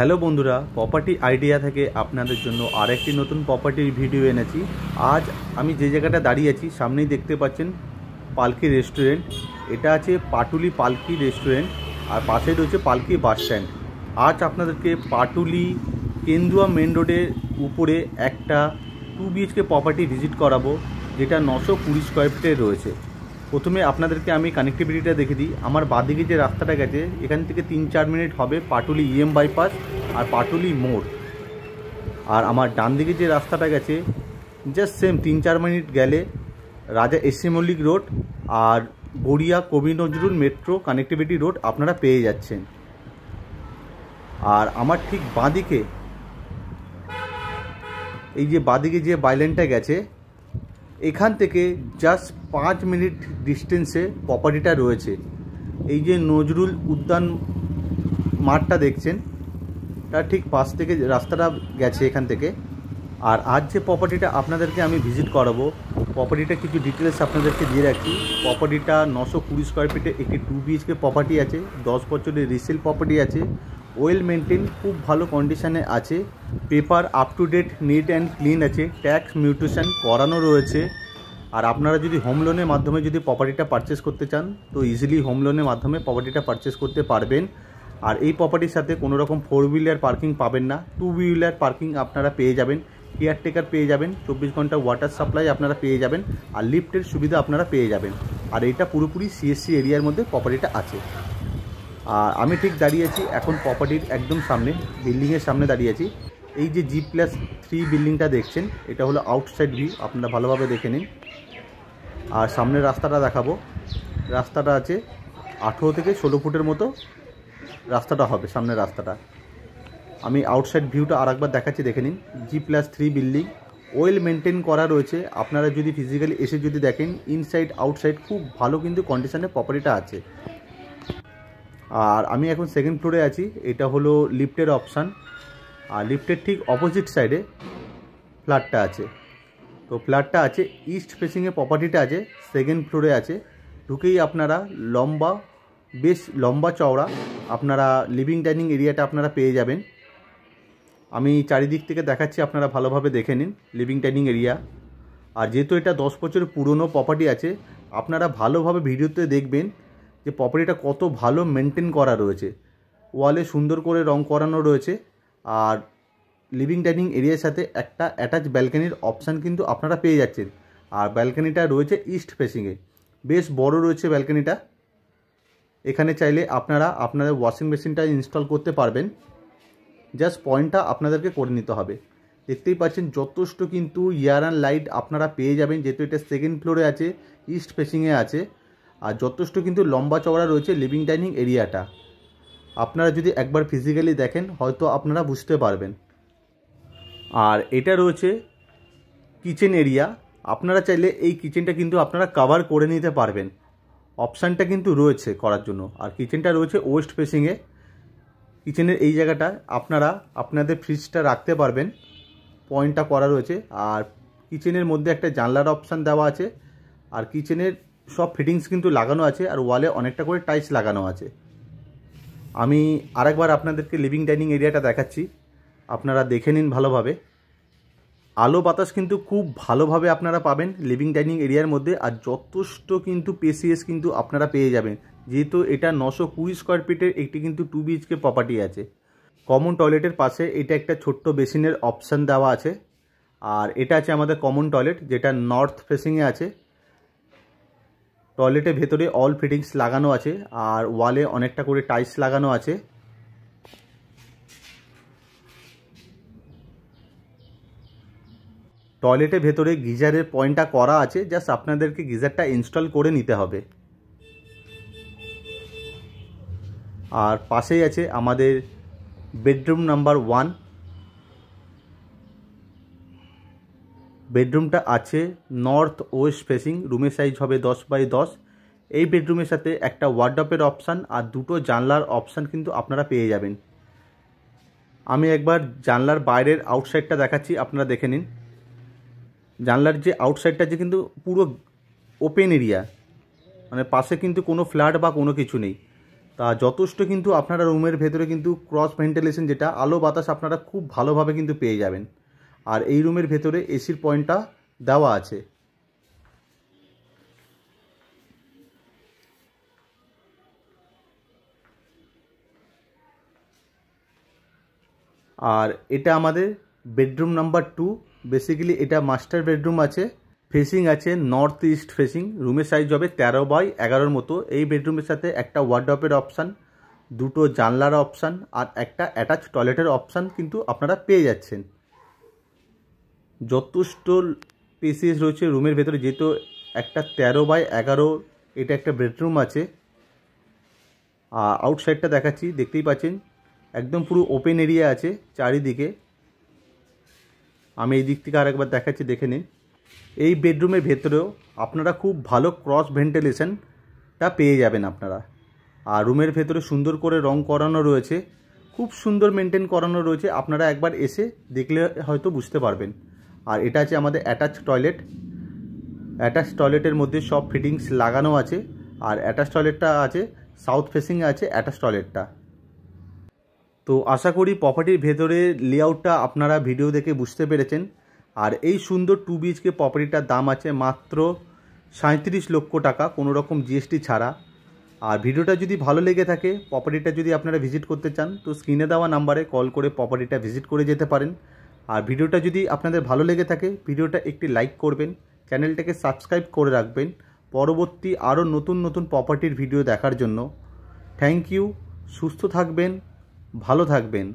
Hello বন্ধুরা, property idea থেকে আপনাদের জন্য আরেকটি নতুন প্রপার্টির ভিডিও এনেছি। আজ আমি যে জায়গাটা দাঁড়িয়ে আছি সামনেই দেখতে পাচ্ছেন পালকি রেস্টুরেন্ট। এটা আছে পাটুলি পালকি রেস্টুরেন্ট আর পাশে রয়েছে পালকি বাস স্ট্যান্ড। আজ আপনাদেরকে পাটুলি কেন্দুয়া মেন রোডের উপরে একটা 2 BHK প্রপার্টি ভিজিট করাবো, যেটা 920 স্কোয়ার ফিটে রয়েছে। প্রথমে আপনাদেরকে আমি কানেক্টিভিটিটা দেখে দিই। আমার বাঁদিকে যে রাস্তাটা গেছে এখান থেকে 3-4 মিনিট হবে পাটুলি EM বাইপাস আর পাটুলি মোড়। আর আমার ডান দিকে যে রাস্তাটা গেছে জাস্ট সেম 3-4 মিনিট গেলে রাজা এসসি মল্লিক রোড আর গড়িয়া কবি নজরুল মেট্রো কানেক্টিভিটি রোড আপনারা পেয়ে যাচ্ছেন। আর আমার ঠিক বাঁদিকে এই যে বাঁদিকে যে বাইলেনটা গেছে এখান থেকে জাস্ট 5 মিনিট ডিস্টেন্সে প্রপার্টিটা রয়েছে। এই যে নজরুল উদ্যান মাঠটা দেখছেন তার ঠিক পাশ থেকে রাস্তাটা গেছে এখান থেকে। আর আজ যে প্রপার্টিটা আপনাদেরকে আমি ভিজিট করাবো, প্রপার্টিটা কিছু ডিটেলস আপনাদেরকে দিয়ে রাখছি। প্রপার্টিটা 920 স্কোয়ার ফিটে একটি 2 BHK প্রপার্টি আছে, 10 বছরের রিসেল প্রপার্টি আছে, ওয়েল মেনটেন, খুব ভালো কন্ডিশনে আছে, paper up to date, neat and clean আছে, ট্যাক্স মিউটেশন করানো রয়েছে। আর আপনারা যদি হোম লোনের মাধ্যমে যদি প্রপার্টিটা পারচেস করতে চান তো ইজিলি হোম লোনের মাধ্যমে প্রপার্টিটা পারচেস করতে পারবেন। আর এই প্রপার্টির সাথে কোনো রকম 4 হুইলার পার্কিং পাবেন না, 2 হুইলার পার্কিং আপনারা পেয়ে যাবেন, কেয়ারটেকার পেয়ে যাবেন, 24 ঘন্টা ওয়াটার সাপ্লাই আপনারা পেয়ে যাবেন, আর লিফটের সুবিধা আপনারা পেয়ে যাবেন। আর এটা পুরোপুরি CSC এরিয়ার মধ্যে প্রপার্টিটা আছে। আর আমি ঠিক দাঁড়িয়ে আছি এখন প্রপার্টির একদম সামনে, বিল্ডিংয়ের সামনে দাঁড়িয়ে আছি। এই যে G+3 বিল্ডিংটা দেখছেন এটা হলো আউটসাইড ভিউ, আপনারা ভালোভাবে দেখে নিন। আর সামনের রাস্তাটা দেখাবো। রাস্তাটা আছে 18 থেকে 16 ফুটের মতো রাস্তাটা হবে সামনের রাস্তাটা। আমি আউটসাইড ভিউটা আরেকবার দেখাচ্ছি, দেখে নিন। G+3 বিল্ডিং, ওয়েল মেনটেন করা রয়েছে। আপনারা যদি ফিজিক্যালি এসে যদি দেখেন ইনসাইড আউটসাইড খুব ভালো কিন্তু কন্ডিশনে প্রপার্টিটা আছে। আর আমি এখন সেকেন্ড ফ্লোরে আছি, এটা হলো লিফটের অপশান। আর লিফটের ঠিক অপোজিট সাইডে ফ্ল্যাটটা আছে। তো ফ্ল্যাটটা আছে ইস্ট ফেসিংয়ে, প্রপার্টিটা আছে সেকেন্ড ফ্লোরে আছে। ঢুকেই আপনারা বেশ লম্বা চওড়া আপনারা লিভিং ডাইনিং এরিয়াটা আপনারা পেয়ে যাবেন। আমি চারিদিক থেকে দেখাচ্ছি, আপনারা ভালোভাবে দেখে নিন লিভিং ডাইনিং এরিয়া। আর যেহেতু এটা 10 বছরের পুরনো প্রপার্টি আছে, আপনারা ভালোভাবে ভিডিওতে দেখবেন যে প্রপার্টিটা কত ভালো মেনটেন করা রয়েছে। ওয়ালে সুন্দর করে রং করানো রয়েছে। আর লিভিং ডাইনিং এরিয়ার সাথে একটা অ্যাটাচ ব্যালকনির অপশান কিন্তু আপনারা পেয়ে যাচ্ছেন। আর ব্যালকনিটা রয়েছে ইস্ট ফেসিংয়ে, বেশ বড় রয়েছে ব্যালকনিটা। এখানে চাইলে আপনারা আপনাদের ওয়াশিং মেশিনটা ইনস্টল করতে পারবেন। জাস্ট পয়েন্টটা আপনাদেরকে করে নিতে হবে। দেখতেই পাচ্ছেন যথেষ্ট কিন্তু এয়ার অ্যান্ড লাইট আপনারা পেয়ে যাবেন, যেহেতু এটা সেকেন্ড ফ্লোরে আছে, ইস্ট ফেসিংয়ে আছে। আর যথেষ্ট কিন্তু লম্বা চওড়া রয়েছে লিভিং ডাইনিং এরিয়াটা। আপনারা যদি একবার ফিজিক্যালি দেখেন হয়তো আপনারা বুঝতে পারবেন। আর এটা রয়েছে কিচেন এরিয়া। আপনারা চাইলে এই কিচেনটা কিন্তু আপনারা কভার করে নিতে পারবেন, অপশানটা কিন্তু রয়েছে করার জন্য। আর কিচেনটা রয়েছে ওয়েস্ট ফেসিংয়ে। কিচেনের এই জায়গাটা আপনারা আপনাদের ফ্রিজটা রাখতে পারবেন, পয়েন্টটা করা রয়েছে। আর কিচেনের মধ্যে একটা জানলার অপশান দেওয়া আছে। আর কিচেনের সব ফিটিংস কিন্তু লাগানো আছে, আর ওয়ালে অনেকটা করে টাইলস লাগানো আছে। আমি আরেকবার আপনাদেরকে লিভিং ডাইনিং এরিয়াটা দেখাচ্ছি, আপনারা দেখে নিন ভালোভাবে। আলো বাতাস কিন্তু খুব ভালোভাবে আপনারা পাবেন লিভিং ডাইনিং এরিয়ার মধ্যে। আর যথেষ্ট কিন্তু পেসিএস কিন্তু আপনারা পেয়ে যাবেন, যেহেতু এটা 920 স্কোয়ার ফিটের একটি কিন্তু 2 BHK প্রপার্টি আছে। কমন টয়লেটের পাশে এটা একটা ছোট্ট বেসিনের অপশান দেওয়া আছে। আর এটা আছে আমাদের কমন টয়লেট, যেটা নর্থ ফেসিংয়ে আছে। টয়লেটের ভেতরে অল ফিটিংস লাগানো আছে, আর ওয়ালে অনেকটা করে টাইলস লাগানো আছে। টয়লেটের ভেতরে গিজারের পয়েন্টটা করা আছে, জাস্ট আপনাদেরকে গিজারটা ইনস্টল করে নিতে হবে। আর পাশেই আছে আমাদের বেডরুম নাম্বার 1। বেডরুমটা আছে নর্থ ওয়েস্ট ফেসিং, রুমের সাইজ হবে 10x10। এই বেডরুমের সাথে একটা ওয়ার্ডরোবের অপশান আর দুটো জানলার অপশান কিন্তু আপনারা পেয়ে যাবেন। আমি একবার জানলার বাইরের আউটসাইডটা দেখাচ্ছি, আপনারা দেখে নিন। জানলার যে আউটসাইডটা যে কিন্তু পুরো ওপেন এরিয়া, মানে পাশে কিন্তু কোনো ফ্ল্যাট বা কোনো কিছু নেই। তা যথেষ্ট কিন্তু আপনারা রুমের ভেতরে কিন্তু ক্রস ভেন্টিলেশন, যেটা আলো বাতাস আপনারা খুব ভালোভাবে কিন্তু পেয়ে যাবেন। আর এই রুমের ভেতরে এসির পয়েন্টটা দেওয়া আছে। আর এটা আমাদের বেডরুম নাম্বার 2। বেসিক্যালি এটা মাস্টার বেডরুম আছে, ফেসিং আছে নর্থ ইস্ট ফেসিং। রুমের সাইজ হবে 13x11 মতো। এই বেডরুমের সাথে একটা ওয়ার্ডরোবের অপশান, দুটো জানলার অপশান আর একটা অ্যাটাচ টয়লেটের অপশান কিন্তু আপনারা পেয়ে যাচ্ছেন। যথেষ্ট স্পেসিয়াস রয়েছে রুমের ভেতরে, যেহেতু একটা 13x11 এটা একটা বেডরুম আছে। আর আউটসাইডটা দেখাচ্ছি, দেখতেই পাচ্ছেন একদম পুরো ওপেন এরিয়া আছে চারিদিকে। আমি এই দিক থেকে আরেকবার দেখাচ্ছি, দেখে নিন। এই বেডরুমের ভেতরেও আপনারা খুব ভালো ক্রস ভেন্টিলেশনটা পেয়ে যাবেন আপনারা। আর রুমের ভেতরে সুন্দর করে রং করানো রয়েছে, খুব সুন্দর মেনটেন করানো রয়েছে। আপনারা একবার এসে দেখলে হয়তো বুঝতে পারবেন। আর এটা আছে আমাদের অ্যাটাচ টয়লেট। অ্যাটাচ টয়লেটের মধ্যে সব ফিটিংস লাগানো আছে। আর অ্যাটাচ টয়লেটটা আছে সাউথ ফেসিংয়ে আছে অ্যাটাচ টয়লেটটা। তো আশা করি প্রপার্টির ভেতরে লেআউটটা আপনারা ভিডিও দেখে বুঝতে পেরেছেন। আর এই সুন্দর 2 BHK প্রপার্টিটার দাম আছে মাত্র 37 লক্ষ টাকা, কোনো রকম জিএসটি ছাড়া। আর ভিডিওটা যদি ভালো লেগে থাকে, প্রপার্টিটা যদি আপনারা ভিজিট করতে চান, তো স্ক্রিনে দেওয়া নাম্বারে কল করে প্রপার্টিটা ভিজিট করে যেতে পারেন। আর ভিডিওটা যদি আপনাদের ভালো লেগে থাকে, ভিডিওটা একটি লাইক করবেন, চ্যানেলটাকে সাবস্ক্রাইব করে রাখবেন পরবর্তী আরও নতুন নতুন প্রপার্টির ভিডিও দেখার জন্য। Thank you. সুস্থ থাকবেন, ভালো থাকবেন।